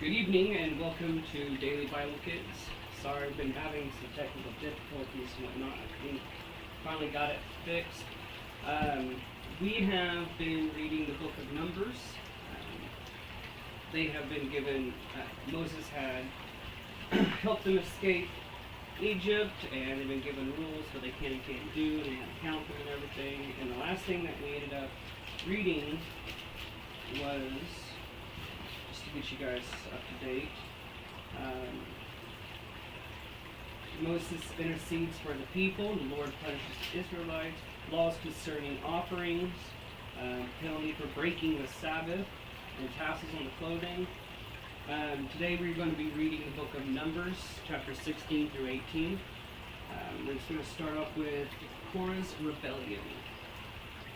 Good evening and welcome to Daily Bible Kids. Sorry, I've been having some technical difficulties and whatnot. I think finally got it fixed. We have been reading the book of Numbers. They have been given, Moses had helped them escape Egypt, and they've been given rules what they can and can't do, and they had to count them and everything. And the last thing that we ended up reading was, just to get you guys up to date, Moses intercedes for the people. The Lord punishes the Israelites. Laws concerning offerings, penalty for breaking the Sabbath, and tassels on the clothing. Today we're going to be reading the book of Numbers, chapter 16 through 18. We're just going to start off with Korah's rebellion.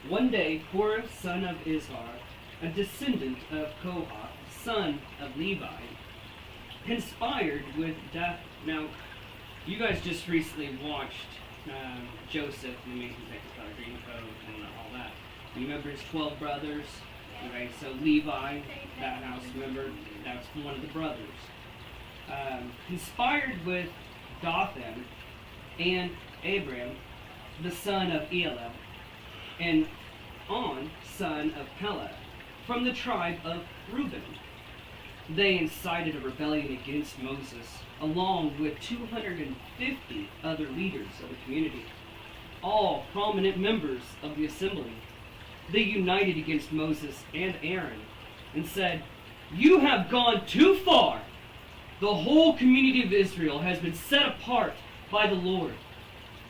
One day, Korah, son of Izhar, a descendant of Kohath, son of Levi, conspired with Now, you guys just recently watched Joseph and the Amazing Technicolor Dreamcoat and all that. You remember his 12 brothers? Okay, so Levi, that house, remember, that's one of the brothers. Conspired with Dathan and Abiram, the son of Eliab, and On, son of Pelah, from the tribe of Reuben. They incited a rebellion against Moses, along with 250 other leaders of the community, all prominent members of the assembly. They united against Moses and Aaron and said, "You have gone too far. The whole community of Israel has been set apart by the Lord,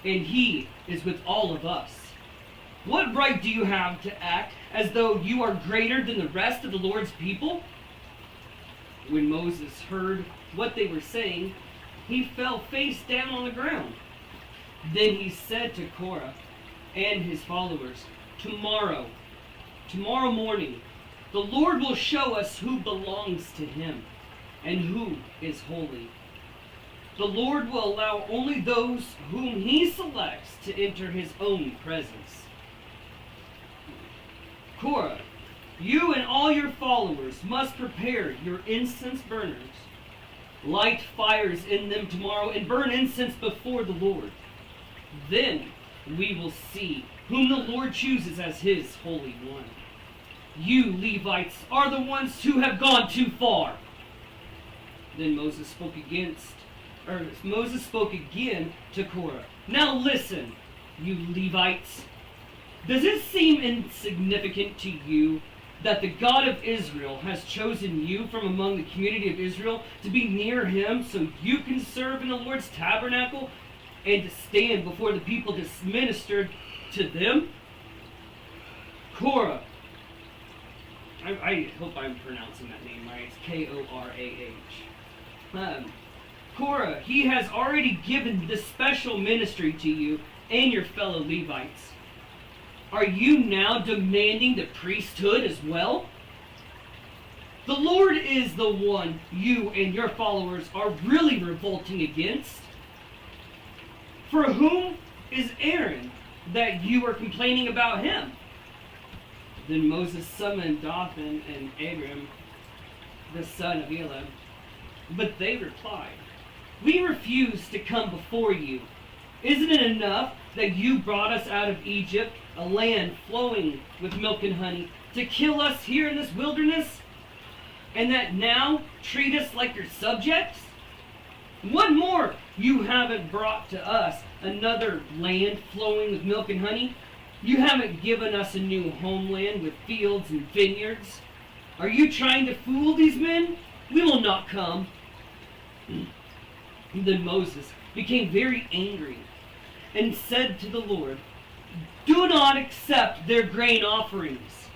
and He is with all of us. What right do you have to act as though you are greater than the rest of the Lord's people?" When Moses heard what they were saying, he fell face down on the ground. Then he said to Korah and his followers, Tomorrow morning, the Lord will show us who belongs to Him and who is holy. The Lord will allow only those whom He selects to enter His own presence. Korah, you and all your followers must prepare your incense burners. Light fires in them tomorrow and burn incense before the Lord. Then we will see whom the Lord chooses as His Holy One. You Levites are the ones who have gone too far. Then Moses spoke again to Korah. Now listen, you Levites. Does it seem insignificant to you that the God of Israel has chosen you from among the community of Israel to be near Him so you can serve in the Lord's tabernacle and to stand before the people to minister to them? Korah, I hope I'm pronouncing that name right. It's Korah. Korah, he has already given this special ministry to you and your fellow Levites. Are you now demanding the priesthood as well? The Lord is the one you and your followers are really revolting against. For whom is Aaron that you are complaining about him? Then Moses summoned Dathan and Abiram, the son of Eliab, but they replied, "We refuse to come before you. Isn't it enough that you brought us out of Egypt, a land flowing with milk and honey, to kill us here in this wilderness, and that now treat us like your subjects? What more, you haven't brought to us another land flowing with milk and honey? You haven't given us a new homeland with fields and vineyards. Are you trying to fool these men? We will not come." Then Moses became very angry and said to the Lord, "Do not accept their grain offerings.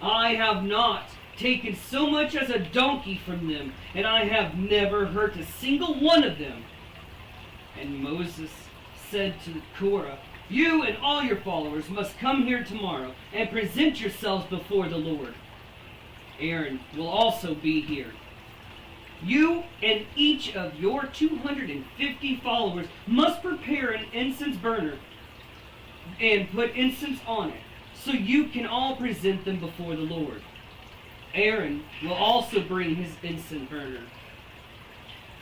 I have not taken so much as a donkey from them, and I have never hurt a single one of them." And Moses said to Korah, "You and all your followers must come here tomorrow and present yourselves before the Lord. Aaron will also be here. You and each of your 250 followers must prepare an incense burner and put incense on it, so you can all present them before the Lord. Aaron will also bring his incense burner.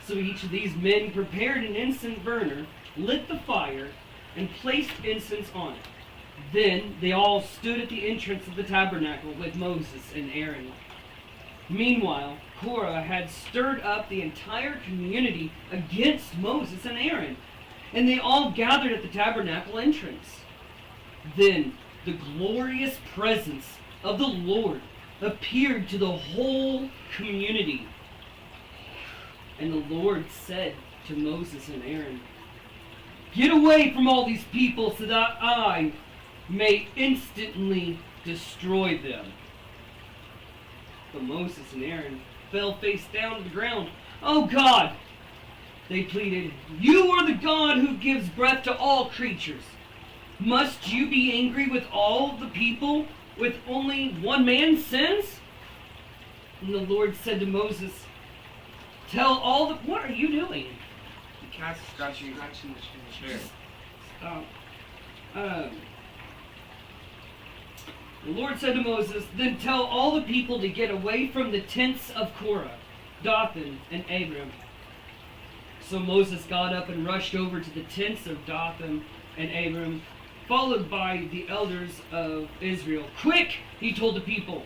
So each of these men prepared an incense burner, lit the fire, and placed incense on it. Then they all stood at the entrance of the tabernacle with Moses and Aaron. Meanwhile, Korah had stirred up the entire community against Moses and Aaron, and they all gathered at the tabernacle entrance. Then the glorious presence of the Lord appeared to the whole community. And the Lord said to Moses and Aaron, "Get away from all these people so that I may instantly destroy them." But Moses and Aaron fell face down to the ground. "Oh God," they pleaded, "you are the God who gives breath to all creatures. Must you be angry with all the people with only one man's sins?" And the Lord said to Moses, "Tell all the..." What are you doing? The cat's scratching in the chair. Stop. The Lord said to Moses, "Then tell all the people to get away from the tents of Korah, Dathan, and Abiram." So Moses got up and rushed over to the tents of Dathan and Abiram, followed by the elders of Israel. "Quick," he told the people,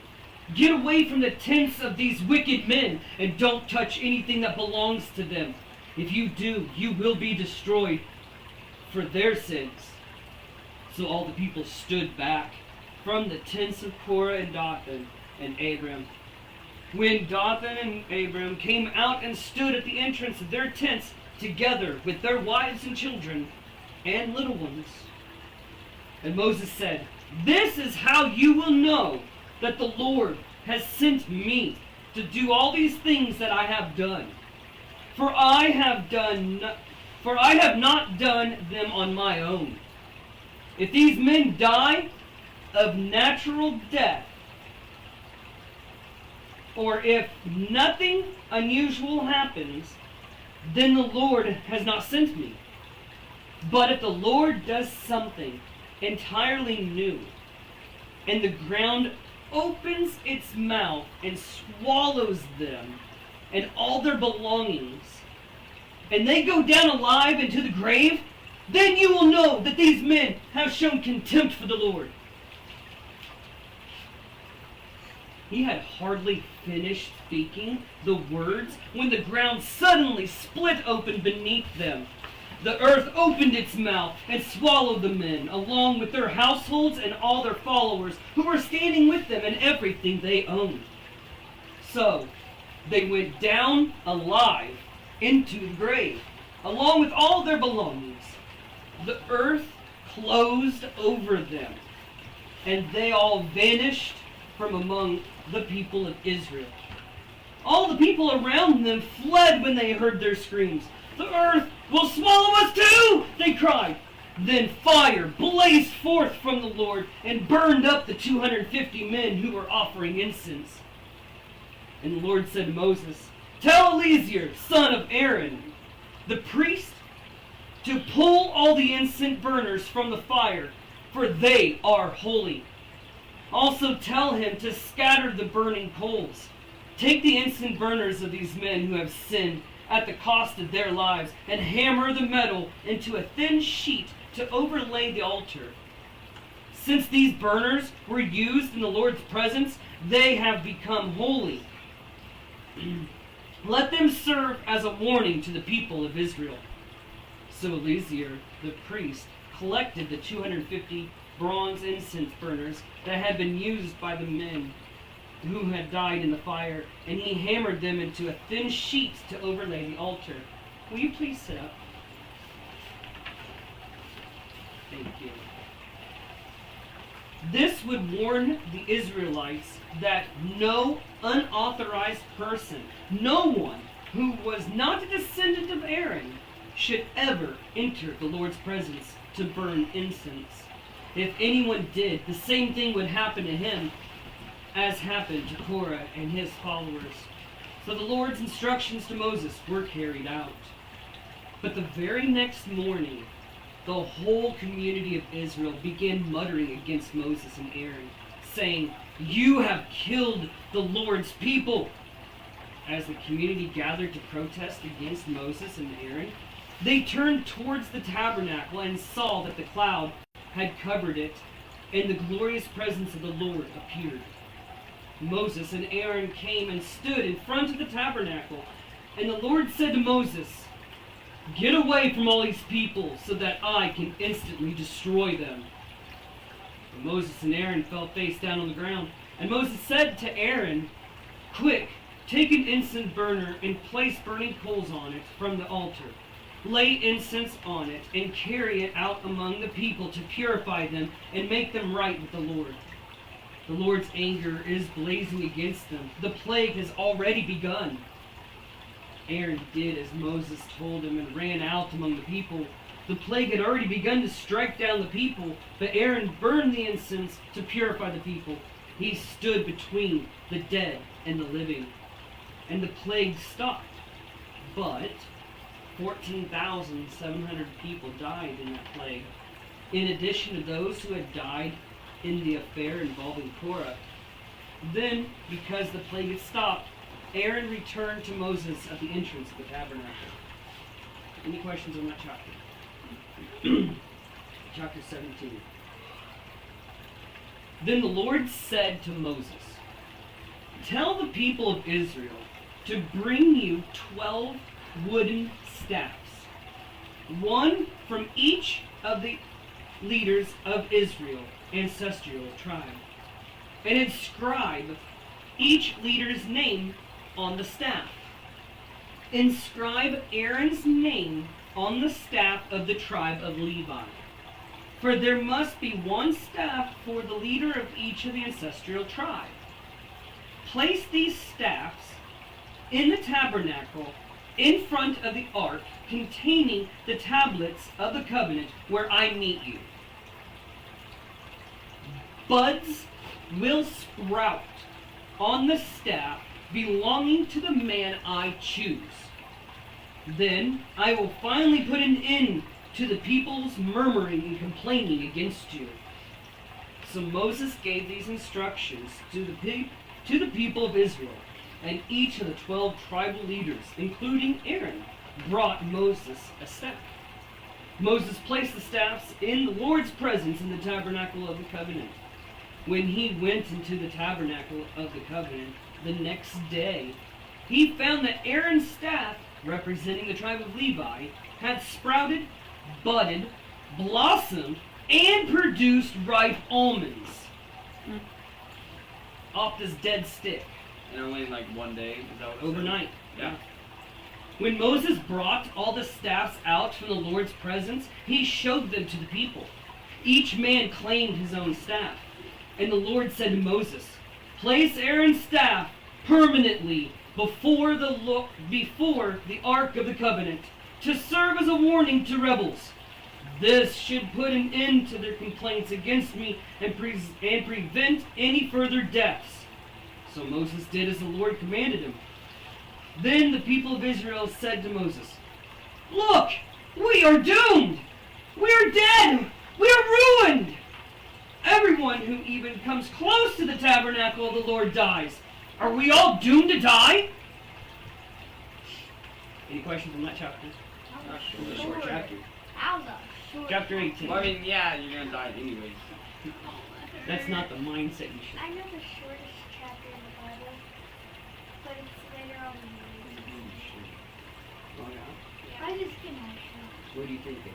"get away from the tents of these wicked men, and don't touch anything that belongs to them. If you do, you will be destroyed for their sins." So all the people stood back from the tents of Korah and Dathan and Abiram. When Dathan and Abiram came out and stood at the entrance of their tents together with their wives and children and little ones. And Moses said, "This is how you will know that the Lord has sent me to do all these things that I have done. For I have not done them on my own. If these men die of natural death, or if nothing unusual happens, then the Lord has not sent me. But if the Lord does something entirely new, and the ground opens its mouth and swallows them and all their belongings, and they go down alive into the grave, then you will know that these men have shown contempt for the Lord." He had hardly finished speaking the words when the ground suddenly split open beneath them. The earth opened its mouth and swallowed the men, along with their households and all their followers who were standing with them and everything they owned. So they went down alive into the grave, along with all their belongings. The earth closed over them, and they all vanished from among the people of Israel. All the people around them fled when they heard their screams. "The earth will swallow us too!" they cried. Then fire blazed forth from the Lord and burned up the 250 men who were offering incense. And the Lord said to Moses, "Tell Eleazar, son of Aaron, the priest, to pull all the incense burners from the fire, for they are holy. Also tell him to scatter the burning coals. Take the incense burners of these men who have sinned at the cost of their lives, and hammer the metal into a thin sheet to overlay the altar. Since these burners were used in the Lord's presence, they have become holy. Let them serve as a warning to the people of Israel." So Eleazar, the priest, collected the 250 bronze incense burners that had been used by the men who had died in the fire, and he hammered them into a thin sheet to overlay the altar. Will you please sit up? Thank you. This would warn the Israelites that no unauthorized person, no one who was not a descendant of Aaron, should ever enter the Lord's presence to burn incense. If anyone did, the same thing would happen to him as happened to Korah and his followers. So the Lord's instructions to Moses were carried out. But the very next morning, the whole community of Israel began muttering against Moses and Aaron, saying, You have killed the Lord's people." As the community gathered to protest against Moses and Aaron, they turned towards the tabernacle and saw that the cloud had covered it, and the glorious presence of the Lord appeared. Moses and Aaron came and stood in front of the tabernacle, and the Lord said to Moses, "Get away from all these people so that I can instantly destroy them." And Moses and Aaron fell face down on the ground, and Moses said to Aaron, "Quick, take an incense burner and place burning coals on it from the altar. Lay incense on it and carry it out among the people to purify them and make them right with the Lord. The Lord's anger is blazing against them. The plague has already begun." Aaron did as Moses told him and ran out among the people. The plague had already begun to strike down the people, but Aaron burned the incense to purify the people. He stood between the dead and the living, and the plague stopped. But 14,700 people died in that plague, in addition to those who had died in the affair involving Korah. Then, because the plague had stopped, Aaron returned to Moses at the entrance of the tabernacle. Any questions on that chapter? Chapter 17. Then the Lord said to Moses, "Tell the people of Israel to bring you 12 wooden staffs, one from each of the leaders of Israel, ancestral tribe, and inscribe each leader's name on the staff. Inscribe Aaron's name on the staff of the tribe of Levi. For there must be one staff for the leader of each of the ancestral tribe. Place these staffs in the tabernacle in front of the ark containing the tablets of the covenant where I meet you. Buds will sprout on the staff belonging to the man I choose. Then I will finally put an end to the people's murmuring and complaining against you." So Moses gave these instructions to the people of Israel, and each of the 12 tribal leaders, including Aaron, brought Moses a staff. Moses placed the staffs in the Lord's presence in the tabernacle of the covenant. When he went into the tabernacle of the covenant the next day, he found that Aaron's staff, representing the tribe of Levi, had sprouted, budded, blossomed, and produced ripe almonds off this dead stick. And only like one day? Is that what it Overnight. said? Yeah. When Moses brought all the staffs out from the Lord's presence, he showed them to the people. Each man claimed his own staff. And the Lord said to Moses, "Place Aaron's staff permanently before the Ark of the Covenant, to serve as a warning to rebels. This should put an end to their complaints against me and prevent any further deaths." So Moses did as the Lord commanded him. Then the people of Israel said to Moses, "Look, we are doomed! We are dead! We are ruined! Everyone who even comes close to the tabernacle of the Lord dies. Are we all doomed to die?" Any questions on that chapter? It was a short chapter. Chapter 18. Well, I mean, yeah, you're gonna die anyways. That's not the mindset you should. I know the shortest chapter in the Bible, but it's later on in the movie. Oh, yeah? I just can't know. What do you think it is?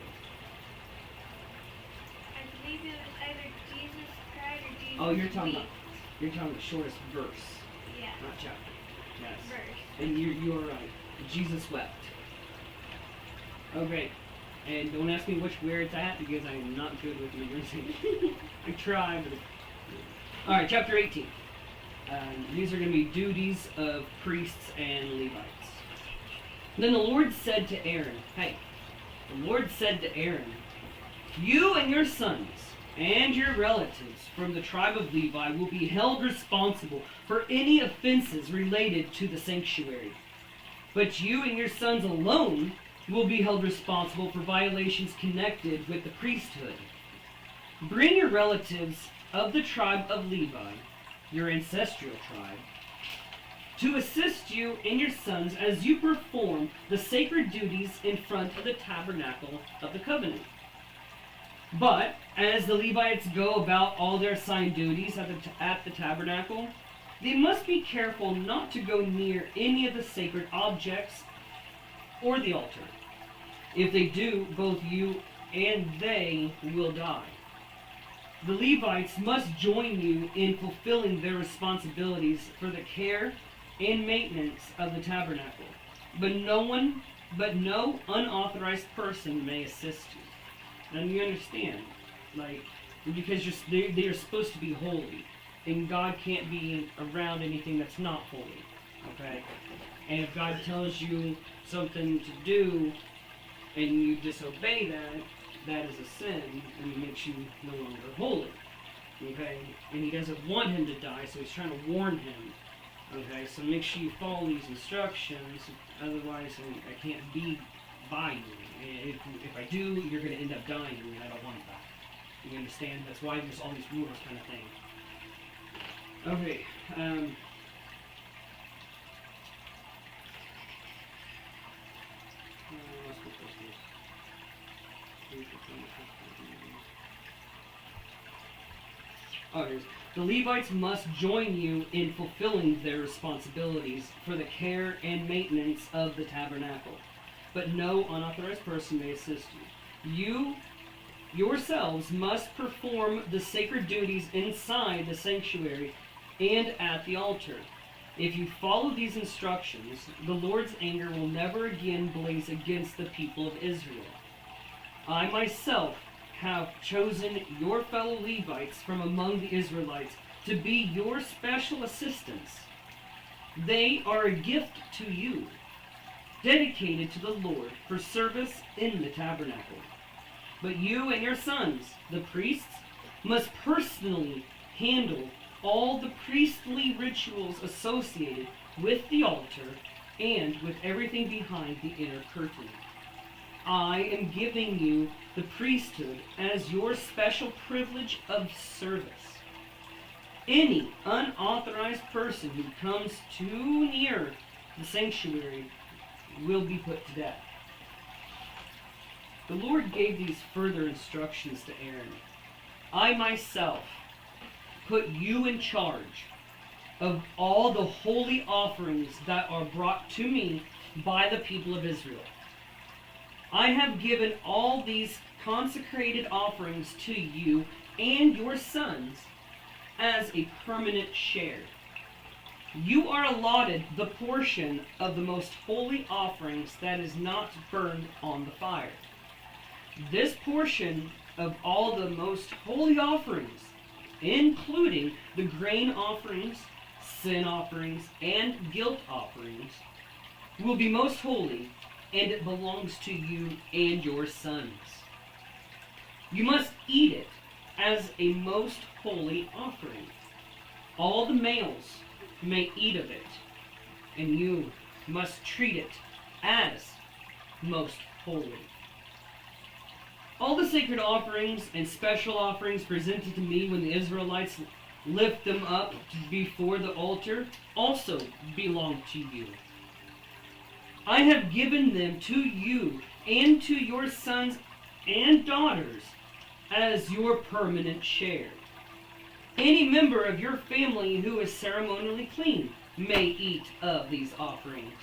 I believe it was either Jesus cried or Jesus Oh, you're talking about wept. you're talking about the shortest verse, Yeah, not chapter. Yes. verse. And you are right. Jesus wept. Oh, great. And don't ask me where it's at, because I am not good with numeracy. I try, but... Alright, chapter 18. These are going to be duties of priests and Levites. Then the Lord said to Aaron, the Lord said to Aaron, "You and your sons and your relatives from the tribe of Levi will be held responsible for any offenses related to the sanctuary. But you and your sons alone will be held responsible for violations connected with the priesthood. Bring your relatives of the tribe of Levi your ancestral tribe, to assist you and your sons as you perform the sacred duties in front of the tabernacle of the covenant. But as the Levites go about all their assigned duties at the tabernacle, they must be careful not to go near any of the sacred objects or the altar. If they do, both you and they will die. The Levites must join you in fulfilling their responsibilities for the care and maintenance of the tabernacle. But no unauthorized person may assist you. And you understand, because they're supposed to be holy, and God can't be around anything that's not holy. Okay? And if God tells you something to do, and you disobey that, that is a sin, and it makes you no longer holy. Okay? And he doesn't want him to die, so he's trying to warn him. Okay? So make sure you follow these instructions, otherwise I can't be by you. If I do, you're going to end up dying, and I don't want that. You understand? That's why there's all these rules kind of thing. Okay, the Levites must join you in fulfilling their responsibilities for the care and maintenance of the tabernacle, but no unauthorized person may assist you. You yourselves must perform the sacred duties inside the sanctuary and at the altar. If you follow these instructions, the Lord's anger will never again blaze against the people of Israel. I myself have chosen your fellow Levites from among the Israelites to be your special assistants. They are a gift to you, dedicated to the Lord for service in the tabernacle. But you and your sons, the priests, must personally handle all the priestly rituals associated with the altar and with everything behind the inner curtain. I am giving you the priesthood as your special privilege of service. Any unauthorized person who comes too near the sanctuary will be put to death. The Lord gave these further instructions to Aaron. I myself put you in charge of all the holy offerings that are brought to me by the people of Israel. I have given all these consecrated offerings to you and your sons as a permanent share. You are allotted the portion of the most holy offerings that is not burned on the fire. This portion of all the most holy offerings, including the grain offerings, sin offerings, and guilt offerings, will be most holy, and it belongs to you and your sons. You must eat it as a most holy offering. All the males may eat of it, and you must treat it as most holy. All the sacred offerings and special offerings presented to me when the Israelites lift them up before the altar also belong to you. I have given them to you and to your sons and daughters as your permanent share. Any member of your family who is ceremonially clean may eat of these offerings.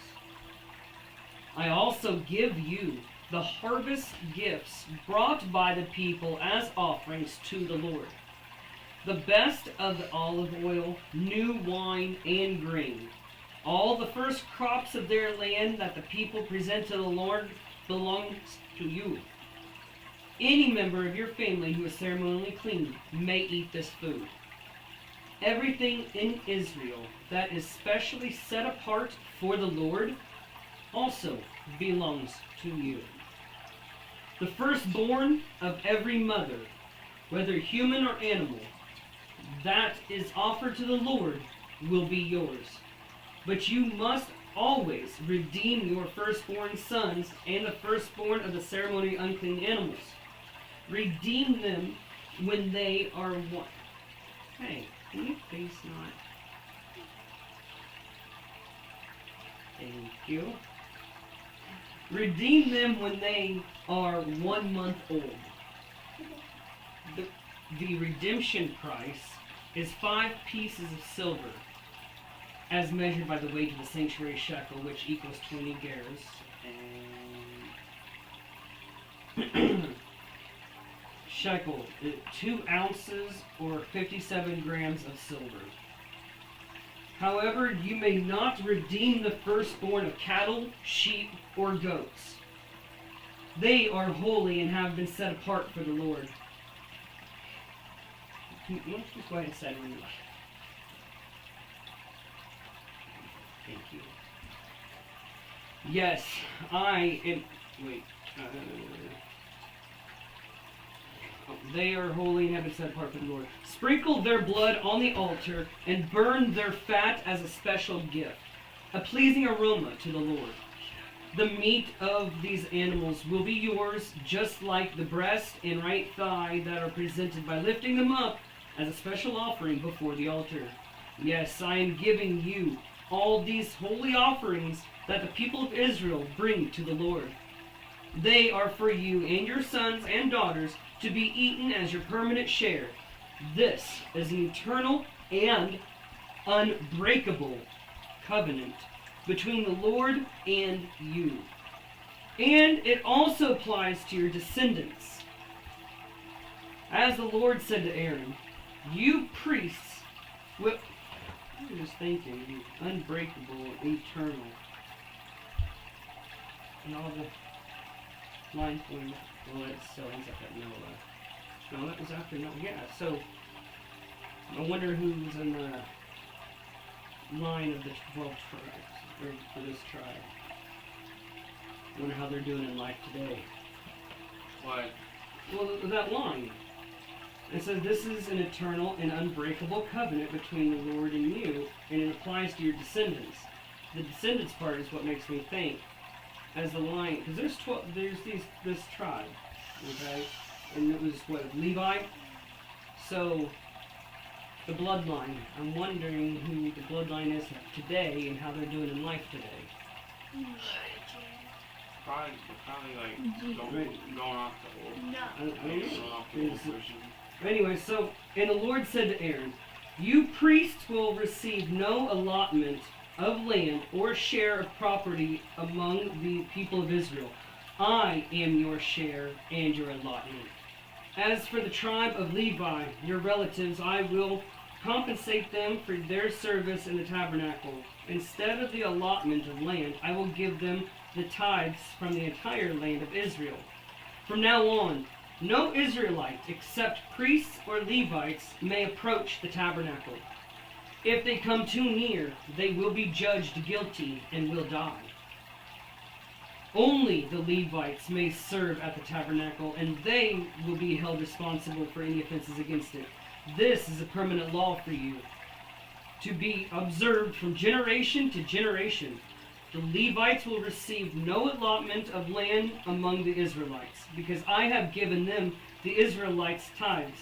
I also give you the harvest gifts brought by the people as offerings to the Lord. The best of the olive oil, new wine, and grain. All the first crops of their land that the people present to the Lord belongs to you. Any member of your family who is ceremonially clean may eat this food. Everything in Israel that is specially set apart for the Lord also belongs to you. The firstborn of every mother, whether human or animal, that is offered to the Lord will be yours. But you must always redeem your firstborn sons and the firstborn of the ceremonially unclean animals. Redeem them when they are one. Hey, Can you please not? Thank you. Redeem them when they are 1 month old. The redemption price is 5 pieces of silver, as measured by the weight of the sanctuary shekel, which equals 20 gerahs. And shekel, 2 ounces or 57 grams of silver. However, you may not redeem the firstborn of cattle, sheep, or goats. They are holy and have been set apart for the Lord. Let's just go ahead and say it. Thank you. Yes, I am. Wait. They are holy and have been set apart for the Lord. Sprinkle their blood on the altar and burn their fat as a special gift, a pleasing aroma to the Lord. The meat of these animals will be yours, just like the breast and right thigh that are presented by lifting them up as a special offering before the altar. Yes, I am giving you all these holy offerings that the people of Israel bring to the Lord. They are for you and your sons and daughters to be eaten as your permanent share. This is an eternal and unbreakable covenant between the Lord and you. And it also applies to your descendants. As the Lord said to Aaron, you priests will... I'm just thinking, unbreakable, eternal. And all the line point, well, it still ends up at Noah. No, that was after Noah. Yeah, so I wonder who's in the line of the 12 tribes, or for this tribe. I wonder how they're doing in life today. What? Well, that line. It says this is an eternal and unbreakable covenant between the Lord and you, and it applies to your descendants. The descendants part is what makes me think, as the line, because there's this tribe, okay, and it was what, Levi. So the bloodline. I'm wondering who the bloodline is today and how they're doing in life today. Probably like going off the old. No. Going off the old version. Anyway, so, and the Lord said to Aaron, you priests will receive no allotment of land or share of property among the people of Israel. I am your share and your allotment. As for the tribe of Levi, your relatives, I will compensate them for their service in the tabernacle. Instead of the allotment of land, I will give them the tithes from the entire land of Israel. From now on, no Israelite except priests or Levites may approach the tabernacle. If they come too near, they will be judged guilty and will die. Only the Levites may serve at the tabernacle, and they will be held responsible for any offenses against it. This is a permanent law for you, to be observed from generation to generation. The Levites will receive no allotment of land among the Israelites, because I have given them the Israelites' tithes,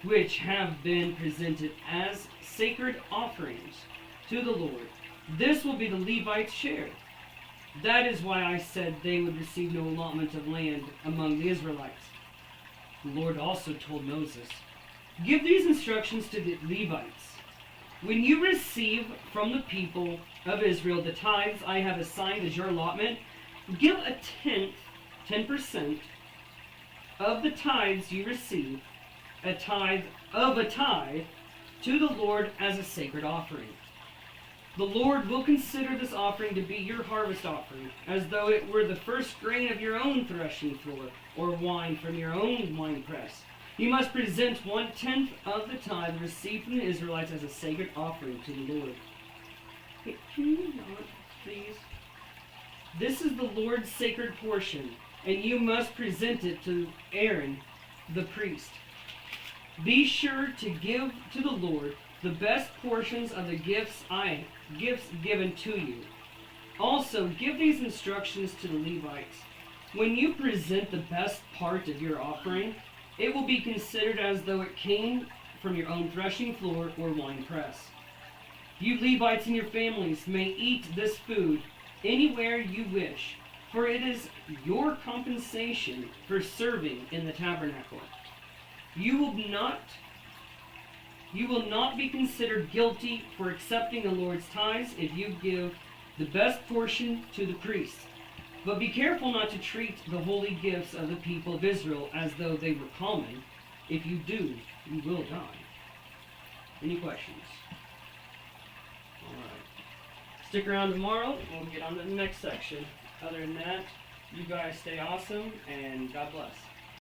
which have been presented as sacred offerings to the Lord. This will be the Levites' share. That is why I said they would receive no allotment of land among the Israelites. The Lord also told Moses, give these instructions to the Levites. When you receive from the people of Israel the tithes I have assigned as your allotment, give a tenth, 10% of the tithes you receive, a tithe of a tithe, to the Lord as a sacred offering. The Lord will consider this offering to be your harvest offering, as though it were the first grain of your own threshing floor, or wine from your own winepress. You must present 1/10 of the tithe received from the Israelites as a sacred offering to the Lord. Hey, can you not, please? This is the Lord's sacred portion, and you must present it to Aaron, the priest. Be sure to give to the Lord the best portions of the gifts given to you. Also, give these instructions to the Levites. When you present the best part of your offering, it will be considered as though it came from your own threshing floor or wine press. You Levites and your families may eat this food anywhere you wish, for it is your compensation for serving in the tabernacle. You will not be considered guilty for accepting the Lord's tithes if you give the best portion to the priest. But be careful not to treat the holy gifts of the people of Israel as though they were common. If you do, you will die. Any questions? Alright. Stick around tomorrow and we'll get on to the next section. Other than that, you guys stay awesome and God bless.